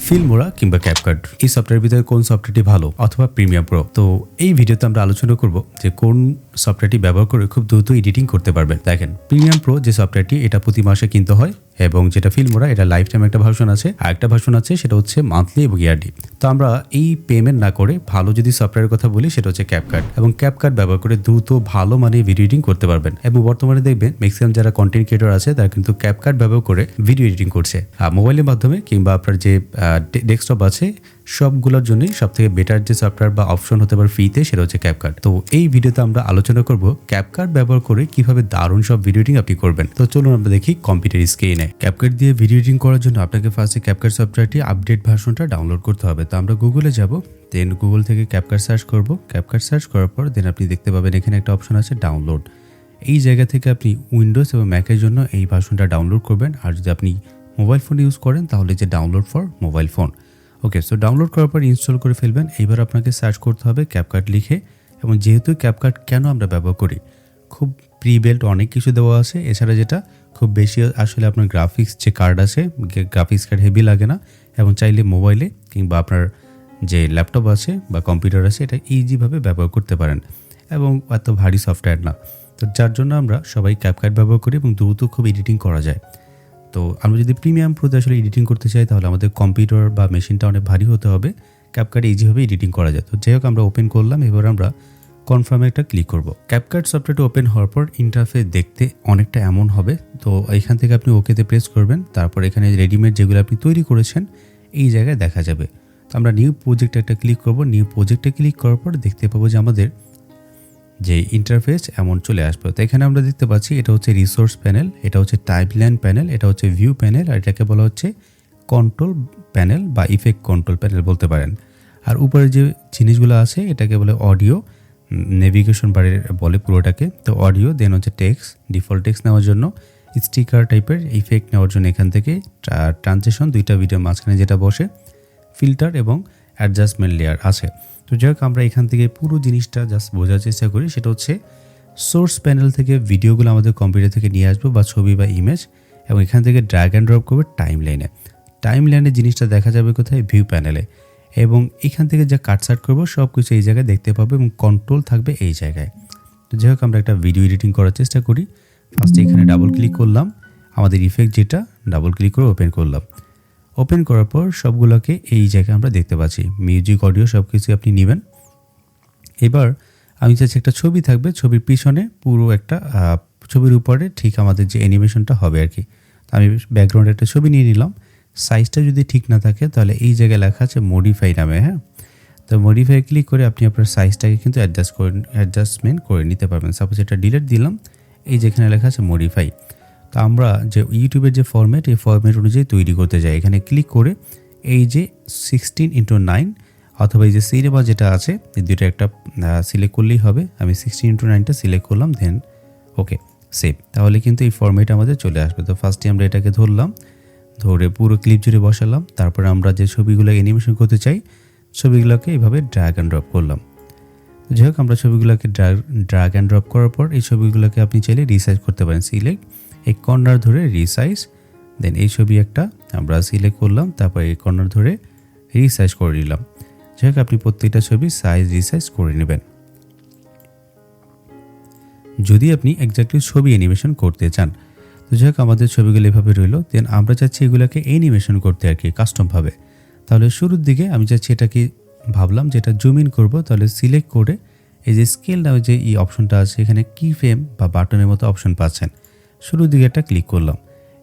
Filmora কিংবা CapCut এই সফটওয়্যারের ভিতরে কোন সফটওয়্যারটি ভালো অথবা প্রিমিয়াম প্রো। তো এই ভিডিওতে আমরা আলোচনা করব যে কোন সফটওয়্যারটি ব্যবহার করে খুব দ্রুত এডিটিং করতে পারবেন। দেখেন, প্রিমিয়াম প্রো যে সফটওয়্যারটি এটা প্রতি মাসে কিনতে হয়, এবং যেটা ফিল্মোরা এটা লাইফ টাইম একটা ভার্সন আছে, আর একটা ভার্সন আছে সেটা হচ্ছে মান্থলি এবং ইয়ারলি। তো আমরা এই পেমেন্ট না করে ভালো যদি সফটওয়্যারের কথা বলি সেটা হচ্ছে ক্যাপকাট, এবং ক্যাপকাট ব্যবহার করে দ্রুত ভালো মানে ভিডিও এডিটিং করতে পারবেন। এবং বর্তমানে দেখবেন ম্যাক্সিমাম যারা কন্টেন্ট ক্রিয়েটর আছে তারা কিন্তু ক্যাপকাট ব্যবহার করে ভিডিও এডিটিং করছে মোবাইলের মাধ্যমে, কিংবা আপনার যে ডেস্কটপ আছে সবগুলোর জন্যই সব থেকে বেটার যে সফটওয়্যার বা অপশন হতে পারে ফ্রিতে সেটা হচ্ছে ক্যাপকাট। তো এই ভিডিওতে আমরা আলোচনা করব ক্যাপকাট ব্যবহার করে কিভাবে দারুণ সব ভিডিও এডিটিং আপনি করবেন। তো চলুন আমরা দেখি কম্পিউটার স্ক্রিনে। ক্যাপকাট দিয়ে ভিডিও এডিটিং করার জন্য আপনাকে ফার্স্টে ক্যাপকাট সফটওয়্যারটি আপডেট ভার্সনটা ডাউনলোড করতে হবে। তো আমরা গুগলে যাব, দেন গুগল থেকে ক্যাপকাট সার্চ করব। ক্যাপকাট সার্চ করার পর দেন আপনি দেখতে পাবেন এখানে একটা অপশন আছে ডাউনলোড। এই জায়গা থেকে আপনি উইন্ডোজ এবং ম্যাকের জন্য এই ভার্সনটা ডাউনলোড করবেন, আর যদি আপনি মোবাইল ফোন ইউজ করেন তাহলে যে download for mobile phone. Okay, so download করার পর ইনস্টল করে ফেলবেন। এইবার আপনাকে সার্চ করতে হবে ক্যাপকাট লিখে, এবং যেহেতু ক্যাপকাট কেন আমরা ব্যবহার করি, খুব প্রি বিল্ট অনেক কিছু দেওয়া আছে, এছাড়া যেটা খুব বেশি আসলে আপনার গ্রাফিক্স যে কার্ড আছে, গ্রাফিক্স কার্ড হেভি লাগে না, এবং চাইলে মোবাইলে কিংবা আপনার যে ল্যাপটপ আছে বা কম্পিউটার আছে এটা ইজিভাবে ব্যবহার করতে পারেন, এবং এত ভারী সফটওয়্যার না। তো যার জন্য আমরা সবাই ক্যাপকাট ব্যবহার করি এবং দ্রুত খুব এডিটিং করা যায়। তো আমরা যদি প্রিমিয়াম প্রোতে আসলে এডিটিং করতে চাই তাহলে আমাদের কম্পিউটার বা মেশিনটা অনেক ভারী হতে হবে, ক্যাপকাট ইজিভাবে এডিটিং করা যায়। তো যাই হোক, আমরা ওপেন করলাম, এবার আমরা কনফার্মে একটা ক্লিক করব। ক্যাপকাট সফটওয়্যারটা ওপেন হওয়ার পর ইন্টারফেস দেখতে অনেকটা এমন হবে। তো এখান থেকে আপনি ওকেতে প্রেস করবেন, তারপর এখানে রেডিমেড যেগুলো আপনি তৈরি করেছেন এই জায়গায় দেখা যাবে। তো আমরা নিউ প্রজেক্টে একটা ক্লিক করব। নিউ প্রজেক্টে ক্লিক করার পর দেখতে পাবো যে আমাদের যে ইন্টারফেস এমন চলে আসবে। তো এখানে আমরা দেখতে পাচ্ছি এটা হচ্ছে রিসোর্স প্যানেল, এটা হচ্ছে টাইমলাইন প্যানেল, এটা হচ্ছে ভিউ প্যানেল, আর এটাকে বলা হচ্ছে কন্ট্রোল প্যানেল বা ইফেক্ট কন্ট্রোল প্যানেল বলতে পারেন। আর উপরে যে জিনিসগুলো আছে এটাকে বলে অডিও, নেভিগেশন বারের বলে পুরোটাকে। তো অডিও, দেন হচ্ছে টেক্সট, ডিফল্ট টেক্সট নেওয়ার জন্য, স্টিকার টাইপের ইফেক্ট নেওয়ার জন্য এখান থেকে ট্রানজিশন, দুইটা ভিডিও মাঝখানে যেটা বসে, ফিল্টার এবং অ্যাডজাস্টমেন্ট লেয়ার আছে। তো যাই হোক, আমরা এখান থেকে পুরো জিনিসটা জাস্ট বোঝার চেষ্টা করি। সেটা হচ্ছে সোর্স প্যানেল থেকে ভিডিওগুলো আমাদের কম্পিউটার থেকে নিয়ে আসবো, বা ছবি বা ইমেজ, এবং এখান থেকে ড্র্যাগ অ্যান্ড ড্রপ করবে টাইমলাইনে। টাইমলাইনের জিনিসটা দেখা যাবে কোথায়? ভিউ প্যানেলে। এবং এখান থেকে যা কাটসাট করবো সব কিছু এই জায়গায় দেখতে পাবো, এবং কন্ট্রোল থাকবে এই জায়গায়। তো যাই হোক, আমরা একটা ভিডিও এডিটিং করার চেষ্টা করি। ফার্স্টে এখানে ডাবল ক্লিক করলাম, আমাদের ইফেক্ট যেটা, ডাবল ক্লিক করে ওপেন করলাম। ওপেন করার পর সবগুলোকে এই জায়গায় আমরা দেখতে পাচ্ছি, মিউজিক, অডিও সব কিছু আপনি নেবেন। এবার আমি চাইছি একটা ছবি থাকবে, ছবির পিছনে পুরো একটা ছবির উপরে ঠিক আমাদের যে অ্যানিমেশনটা হবে আর কি। তো আমি ব্যাকগ্রাউন্ডে একটা ছবি নিয়ে নিলাম। সাইজটা যদি ঠিক না থাকে তাহলে এই জায়গায় লেখা আছে মডিফাই নামে, হ্যাঁ। তো মডিফাই ক্লিক করে আপনি আপনার সাইজটাকে কিন্তু অ্যাডজাস্টমেন্ট করে নিতে পারবেন। সাপোজ এটা ডিলিট দিলাম, এই যেখানে লেখা আছে মডিফাই। তো আমরা যে ইউটিউবের যে ফরম্যাট, এই ফরম্যাট অনুযায়ী তৈরি করতে যাই। এখানে ক্লিক করে এই যে 16:9 অথবা এই যে সিনেমা যেটা আছে এই দুটো একটা সিলেক্ট করলেই হবে। আমি 16:9টা সিলেক্ট করলাম, দেন ওকে সেভ। তাহলে কিন্তু এই ফরম্যাট আমাদের চলে আসবে। তো ফার্স্টে আমরা এটাকে ধরলাম, ধরে পুরো ক্লিপ জুড়ে বসালাম। তারপরে আমরা যে ছবিগুলো অ্যানিমেশন করতে চাই ছবিগুলোকে এইভাবে ড্র্যাগ অ্যান্ড ড্রপ করলাম। যাই হোক, আমরা ছবিগুলোকে ড্র্যাগ অ্যান্ড ড্রপ করার পর এই ছবিগুলোকে আপনি চাইলে রিসাইজ করতে পারেন। সিলেক্ট, এই কর্নার ধরে রিসাইজ, দেন এই ছবি একটা আমরা সিলেক্ট করলাম, তারপর এই কর্নার ধরে রিসাইজ করে নিলাম। যাই হোক, আপনি প্রত্যেকটা ছবি সাইজ রিসাইজ করে নেবেন যদি আপনি এক্স্যাক্টলি ছবি অ্যানিমেশন করতে চান। তো যাই হোক, আমাদের ছবিগুলো এভাবে রইলো। দেন আমরা চাচ্ছি এগুলোকে অ্যানিমেশন করতে আর কি কাস্টমভাবে। তাহলে শুরুর দিকে আমি চাচ্ছি এটাকে ভাবলাম যেটা জুম ইন করবো, তাহলে সিলেক্ট করে এই যে স্কেল নামে যে এই অপশনটা আছে এখানে কি ফ্রেম বা বাটনের মতো অপশন পাচ্ছেন, শুরুর দিকে একটা ক্লিক করলাম,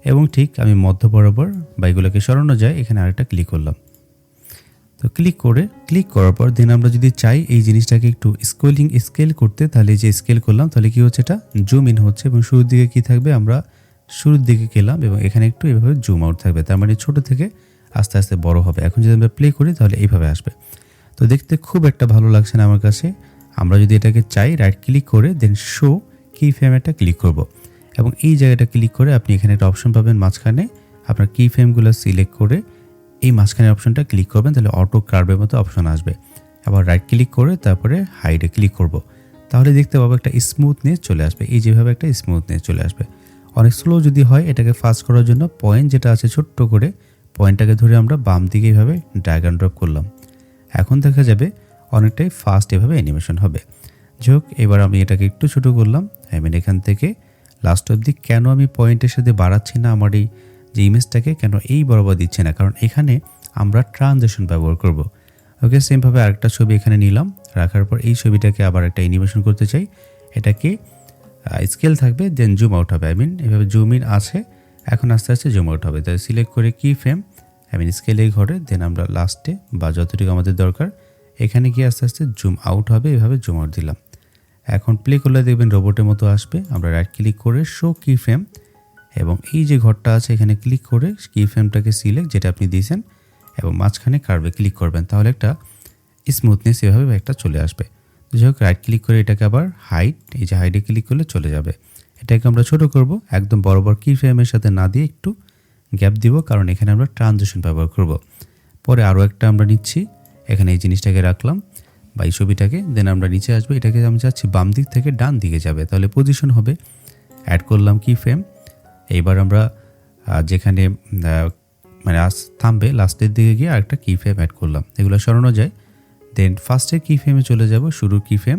এবং ঠিক আমি মধ্য বরাবর বা এগুলোকে সরানো যায় এখানে আরেকটা ক্লিক করলাম। তো ক্লিক করার পর দেন আমরা যদি চাই এই জিনিসটাকে একটু স্কেল করতে, তাহলে যে স্কেল করলাম তাহলে কি হচ্ছে, এটা জুম ইন হচ্ছে, এবং শুরুর দিকে কি থাকবে, আমরা শুরুর দিকে গেলাম এবং এখানে একটু এভাবে জুম আউট থাকবে, তার মানে ছোট থেকে আস্তে আস্তে বড় হবে। এখন যদি আমরা প্লে করি তাহলে এইভাবে আসবে। তো দেখতে খুব একটা ভালো লাগছে না আমার কাছে। আমরা যদি এটাকে চাই রাইট ক্লিক করে দেন শো কি ফ্রেম একটা ক্লিক করব, এবং এই জায়গাটা ক্লিক করে আপনি এখানে একটা অপশন পাবেন মাঝখানে, আপনার কি ফ্রেমগুলো সিলেক্ট করে এই মাঝখানের অপশনটা ক্লিক করবেন, তাহলে অটো কার্ভের মতো অপশন আসবে। আবার রাইট ক্লিক করে তারপরে হাইডে ক্লিক করব, তাহলে দেখতে পাবো একটা স্মুথনেস চলে আসবে। এই যেভাবে একটা স্মুথনেস চলে আসবে। অনেক স্লো যদি হয় এটাকে ফাস্ট করার জন্য পয়েন্ট যেটা আছে ছোট্ট করে পয়েন্টটাকে ধরে আমরা বাম দিকে এইভাবে ড্র্যাগ অ্যান্ড ড্রপ করলাম। এখন দেখা যাবে অনেকটাই ফাস্ট এভাবে অ্যানিমেশন হবে। যাই হোক, এবার আমি এটাকে একটু ছোটো করলাম। এখান থেকে লাস্ট অবধি কেন আমি পয়েন্টের সাথে বাড়াচ্ছি না আমার এই যে ইমেজটাকে, কেন এই বরাবর দিচ্ছে না, কারণ এখানে আমরা ট্রানজিশন ব্যবহার করব। ওকে, সেমভাবে আরেকটা ছবি এখানে নিলাম, রাখার পর এই ছবিটাকে আবার একটা অ্যানিমেশন করতে চাই। এটাকে স্কেল থাকবে, দেন জুম আউট হবে। এভাবে জুম ইন আছে, এখন আস্তে আস্তে জুম আউট হবে। তাই সিলেক্ট করে কি ফ্রেম স্কেলে ঘরে, দেন আমরা লাস্টে বা যতটুকু আমাদের দরকার এখানে গিয়ে আস্তে আস্তে জুম আউট হবে, এভাবে জুম আউট দিলাম। এখন প্লে করলে দেখবেন রোবটের মতো আসবে। আমরা রাইট ক্লিক করে শো কি ফ্রেম এবং এই যে ঘরটা আছে এখানে ক্লিক করে কি ফ্রেমটাকে সিলেক্ট যেটা আপনি দিয়েছেন এবং মাঝখানে কার্ভে ক্লিক করবেন, তাহলে একটা স্মুথনেস এভাবে একটা চলে আসবে। যাই হোক, রাইট ক্লিক করে এটাকে আবার হাইট, এই যে হাইটে ক্লিক করলে চলে যাবে। এটাকে আমরা ছোট করব, একদম বরাবর কি ফ্রেমের সাথে না দিয়ে একটু গ্যাপ দিব, কারণ এখানে আমরা ট্রানজিশন ব্যবহার করব। পরে আরও একটা আমরা নিচ্ছি, এখানে এই জিনিসটাকে রাখলাম বা এই ছবিটাকে, দেন আমরা নিচে আসবো। এটাকে আমি চাচ্ছি বাম দিক থেকে ডান দিকে যাবে, তাহলে পজিশন হবে। অ্যাড করলাম কি ফ্রেম। এইবার আমরা যেখানে থামবে লাস্টের দিকে গিয়ে আরেকটা কি ফ্রেম অ্যাড করলাম, এগুলো সরানো যায়। দেন ফার্স্টের কি ফ্রেমে চলে যাব, শুরুর কি ফ্রেম।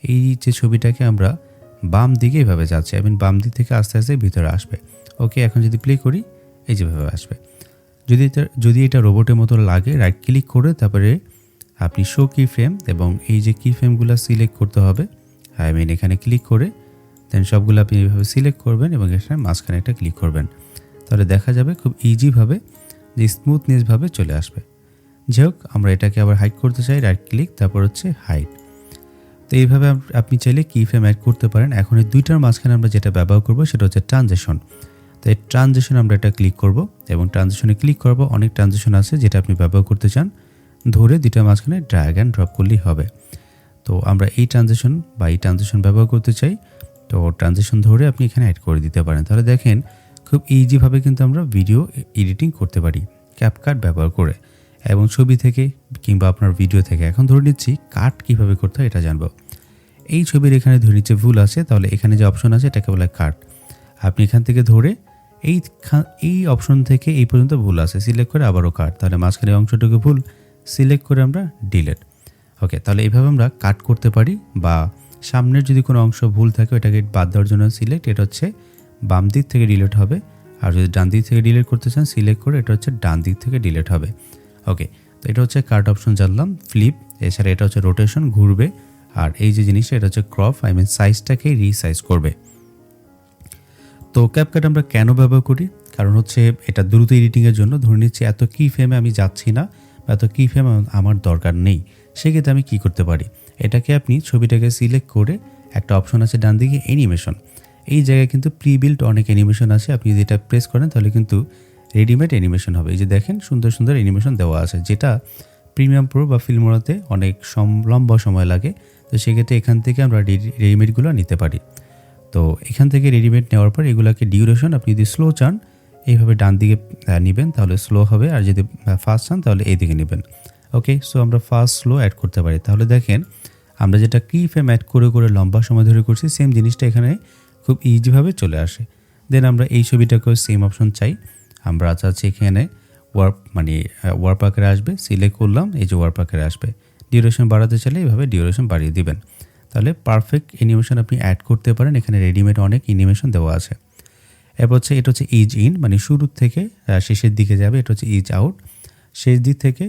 এই যে ছবিটাকে আমরা বাম দিকে এভাবে যাচ্ছি, বাম দিক থেকে আস্তে আস্তে ভিতরে আসবে। ওকে, এখন যদি প্লে করি এই যেভাবে আসবে। যদি এটা রোবটের মতো লাগে, রাইট ক্লিক করে তারপরে আপনি শো কি ফ্রেম এবং এই যে কি ফ্রেমগুলো সিলেক্ট করতে হবে, এখানে ক্লিক করে দেন সবগুলো আপনি এইভাবে সিলেক্ট করবেন এবং এখানে মাঝখানে একটা ক্লিক করবেন, তাহলে দেখা যাবে খুব ইজিভাবে যে স্মুথনেসভাবে চলে আসবে। যাই হোক, আমরা এটাকে আবার হাইড করতে চাই, রাইট ক্লিক তারপর হচ্ছে হাইড। তো এইভাবে আপনি চাইলে কি ফ্রেম অ্যাড করতে পারেন। এখন এই দুইটার মাঝখানে আমরা যেটা ব্যবহার করব সেটা হচ্ছে ট্রানজিশন। তো এই ট্রানজিশন আমরা এটা ক্লিক করব এবং ট্রানজিশনে ক্লিক করব। অনেক ট্রানজিশন আছে যেটা আপনি ব্যবহার করতে চান, ধরে দুইটার মাঝখানে ড্র্যাগ অ্যান্ড ড্রপ করলেই হবে। তো আমরা এই ট্রানজিশন ব্যবহার করতে চাই, তো ট্রানজিশন ধরে আপনি এখানে অ্যাড করে দিতে পারেন। তাহলে দেখেন খুব ইজিভাবে কিন্তু আমরা ভিডিও এডিটিং করতে পারি ক্যাপকাট ব্যবহার করে, এবং ছবি থেকে কিংবা আপনার ভিডিও থেকে। এখন ধরে নিচ্ছি কাট কীভাবে করতে হয় এটা জানবো। এই ছবির এখানে ধরে নিচ্ছে ভুল আছে, তাহলে এখানে যে অপশন আছে এটাকে বলে কাট। আপনি এখান থেকে ধরে এই অপশন থেকে এই পর্যন্ত ভুল আছে, সিলেক্ট করে আবারও কাট, তাহলে মাঝখানে অংশটুকু ভুল, সিলেক্ট করে আমরা ডিলেট। ওকে, তাহলে এইভাবে আমরা কাট করতে পারি। বা সামনের যদি কোনো অংশ ভুল থাকে ওটাকে বাদ দেওয়ার জন্য সিলেক্ট, এটা হচ্ছে বাম দিক থেকে ডিলেট হবে। আর যদি ডান দিক থেকে ডিলেট করতে চান সিলেক্ট করে এটা হচ্ছে ডান দিক থেকে ডিলেট হবে। ওকে, তো এটা হচ্ছে কাট অপশন জানলাম। ফ্লিপ, এছাড়া এটা হচ্ছে রোটেশন, ঘুরবে। আর এই যে জিনিসটা এটা হচ্ছে ক্রপ, সাইজটাকে রিসাইজ করবে। তো ক্যাপকাট আমরা কেন ব্যবহার করি, কারণ হচ্ছে এটা দ্রুত এডিটিংয়ের জন্য। ধরে নিচ্ছি এত কি ফ্রেমে আমি যাচ্ছি না বা এত কি ফ্রেম আমার দরকার নেই, সেক্ষেত্রে আমি কি করতে পারি, এটাকে আপনি ছবিটাকে সিলেক্ট করে একটা অপশন আছে ডান দিকে অ্যানিমেশন, এই জায়গায় কিন্তু প্রি বিল্ট অনেক অ্যানিমেশন আছে। আপনি যদি এটা প্রেস করেন তাহলে কিন্তু রেডিমেড অ্যানিমেশন হবে। এই যে দেখেন সুন্দর সুন্দর অ্যানিমেশন দেওয়া আছে, যেটা প্রিমিয়াম প্রো বা ফিল্মোরাতে অনেক লম্বা সময় লাগে। তো সেক্ষেত্রে এখান থেকে আমরা রেডিমেডগুলো নিতে পারি। তো এখান থেকে রেডিমেড নেওয়ার পর এগুলোকে ডিউরেশন আপনি যদি স্লো চান এইভাবে ডান দিকে নেবেন তাহলে স্লো হবে, আর যদি ফাস্ট চান তাহলে এই দিকে নেবেন। ওকে, সো আমরা ফাস্ট স্লো অ্যাড করতে পারি। তাহলে দেখেন আমরা যেটা কি ফ্রেম অ্যাড করে করে লম্বা সময় ধরে করছি, সেম জিনিসটা এখানে খুব ইজিভাবে চলে আসে। দেন আমরা এই ছবিটাকেও সেম অপশন চাই, আমরা চাচ্ছি এখানে ওয়ার্প আকারে আসবে, সিলেক্ট করলাম, এই যে ওয়ার্প আকারে আসবে। ডিউরেশন বাড়াতে চাইলে এইভাবে ডিউরেশন বাড়িয়ে দিবেন, তাহলে পারফেক্ট অ্যানিমেশন আপনি অ্যাড করতে পারেন। এখানে রেডিমেড অনেক অ্যানিমেশন দেওয়া আছে। এরপর হচ্ছে এটা হচ্ছে ইজ ইন, শুরুর থেকে শেষের দিকে যাবে। এটা হচ্ছে ইজ আউট, শেষ দিক থেকে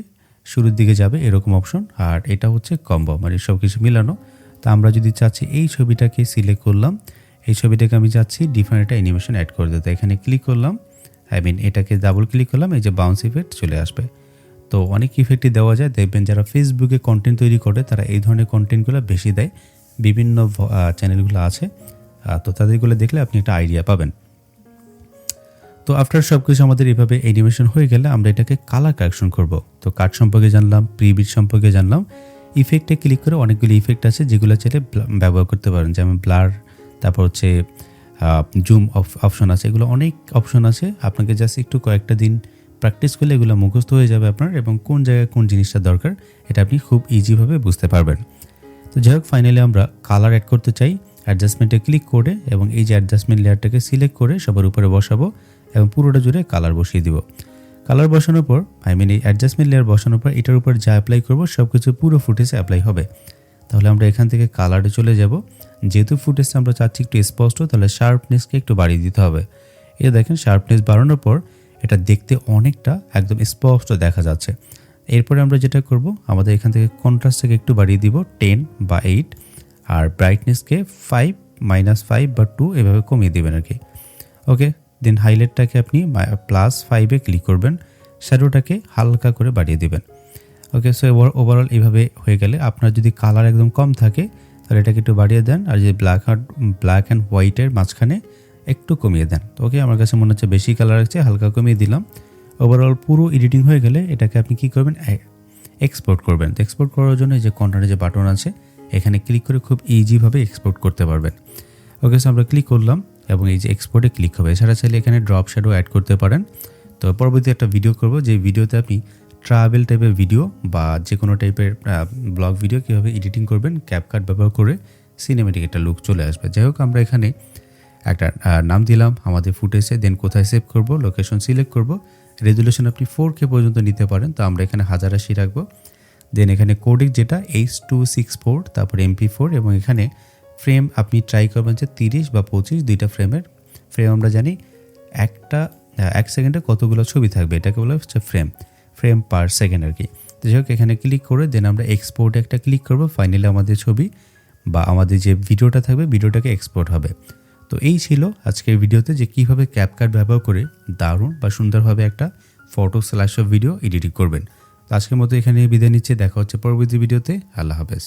শুরুর দিকে যাবে, এরকম অপশন। আর এটা হচ্ছে কম্বো, সব কিছু মিলানো। তা আমরা যদি চাচ্ছি এই ছবিটাকে সিলেক্ট করলাম, এই ছবিটাকে আমি চাচ্ছি ডিফারেন্ট একটা অ্যানিমেশন অ্যাড করে দিতে, এখানে ক্লিক করলাম, এটাকে ডাবল ক্লিক করলাম, এই যে বাউন্স ইফেক্ট চলে আসবে। তো অনেক ইফেক্টই দেওয়া যায়, দেখবেন যারা ফেসবুকে কন্টেন্ট তৈরি করে তারা এই ধরনের কন্টেন্টগুলো বেশি দেয়, বিভিন্ন চ্যানেলগুলো আছে, তো তাদেরগুলো দেখলে আপনি একটা আইডিয়া পাবেন। তো আফটার সব কিছু আমাদের এইভাবে অ্যানিমেশন হয়ে গেলে আমরা এটাকে কালার কারেকশন করব। তো কাট সম্পর্কে জানলাম, প্রিবিট সম্পর্কে জানলাম। ইফেক্টে ক্লিক করে অনেকগুলি ইফেক্ট আছে যেগুলো চাইলে ব্যবহার করতে পারেন, যেমন ব্লার, তারপর হচ্ছে জুম অপশন আছে, এগুলো অনেক অপশন আছে। আপনাকে জাস্ট একটু কয়েকটা দিন প্র্যাকটিস করলে এগুলো মুখস্থ হয়ে যাবে আপনার, এবং কোন জায়গায় কোন জিনিসটা দরকার এটা আপনি খুব ইজিভাবে বুঝতে পারবেন। তো যাই হোক, ফাইনালি আমরা কালার অ্যাড করতে চাই, অ্যাডজাস্টমেন্টে ক্লিক করে এবং এই যে অ্যাডজাস্টমেন্ট লেয়ারটাকে সিলেক্ট করে সবার উপরে বসাবো এবং পুরোটা জুড়ে কালার বসিয়ে দিব। কালার বসানোর পর এই অ্যাডজাস্টমেন্ট লেয়ার বসানোর পর এটার উপর যা অ্যাপ্লাই করব সব কিছু পুরো ফুটেজে অ্যাপ্লাই হবে। তাহলে আমরা এখান থেকে কালারে চলে যাব। যেহেতু ফুটেজটা আমরা চাচ্ছি একটু স্পষ্ট, তাহলে শার্পনেসকে একটু বাড়িয়ে দিতে হবে। এই দেখেন শার্পনেস বাড়ানোর পর এটা দেখতে অনেকটা একদম স্পষ্ট দেখা যাচ্ছে। এরপরে আমরা যেটা করব, আমাদের এখান থেকে কন্ট্রাস্টটাকে একটু বাড়িয়ে দিব 10 বা 8, আর ব্রাইটনেসকে 5 -5 বা 2 এভাবে কমিয়ে দেবেন আর কি। ওকে, দেন হাইলাইটটাকে আপনি +5-এ ক্লিক করবেন, শ্যাডোটাকে হালকা করে বাড়িয়ে দিবেন। ওকে, সো ওভারঅল এইভাবে হয়ে গেলে আপনার যদি কালার একদম কম থাকে তাহলে এটাকে একটু বাড়িয়ে দেন, আর যে ব্ল্যাক অ্যান্ড হোয়াইটের মাঝখানে একটু কমিয়ে দেন। তো ওকে, আমার কাছে মনে হচ্ছে বেশি কালার আছে, হালকা কমিয়ে দিলাম। ওভারঅল পুরো এডিটিং হয়ে গেলে এটাকে আপনি কি করবেন, এক্সপোর্ট করবেন। তো এক্সপোর্ট করার জন্য এই যে কর্নারে যে বাটন আছে এখানে ক্লিক করে খুব ইজিভাবে এক্সপোর্ট করতে পারবেন। ওকে, সো আমরা ক্লিক করলাম এবং এই যে এক্সপোর্টে ক্লিক হবে। এছাড়া চাইলে এখানে ড্রপ শ্যাডো অ্যাড করতে পারেন। তো পরবর্তী একটা ভিডিও করব, যে ভিডিওতে আপনি ট্রাভেল টাইপের ভিডিও বা যে কোনো টাইপের ব্লগ ভিডিও কীভাবে এডিটিং করবেন ক্যাপকাট ব্যবহার করে সিনেমেটিক একটা লুক চলে আসবে। যাই হোক, আমরা এখানে একটা নাম দিলাম আমাদের ফুটেজে, দেন কোথায় সেভ করব, লোকেশন সিলেক্ট করব, রেজুলেশন আপনি 4K পর্যন্ত নিতে পারেন। তো আমরা এখানে 1080 রাখবো। দেন এখানে কোডিক যেটা H.264, তারপর MP4, এবং এখানে ফ্রেম আপনি ট্রাই করবেন যে 30 বা 25 দুইটা ফ্রেম আমরা জানি 1 সেকেন্ডে কতগুলো ছবি থাকবে, এটাকে বলা হচ্ছে ফ্রেম পার সেকেন্ড আর কি। তো যাই হোক, এখানে ক্লিক করে দেন আমরা এক্সপোর্টে একটা ক্লিক করব। ফাইনালি আমাদের ছবি বা আমাদের যে ভিডিওটা থাকবে ভিডিওটাকে এক্সপোর্ট হবে। তো এই ছিল আজকের ভিডিওতে যে কীভাবে ক্যাপকাট ব্যবহার করে দারুণ বা সুন্দরভাবে একটা ফটো স্ল্যাশ ভিডিও এডিটিং করবেন। তো আজকের মতো এখানে বিদায় নিচ্ছে, দেখা হচ্ছে পরবর্তী ভিডিওতে। আল্লাহ হাফেজ।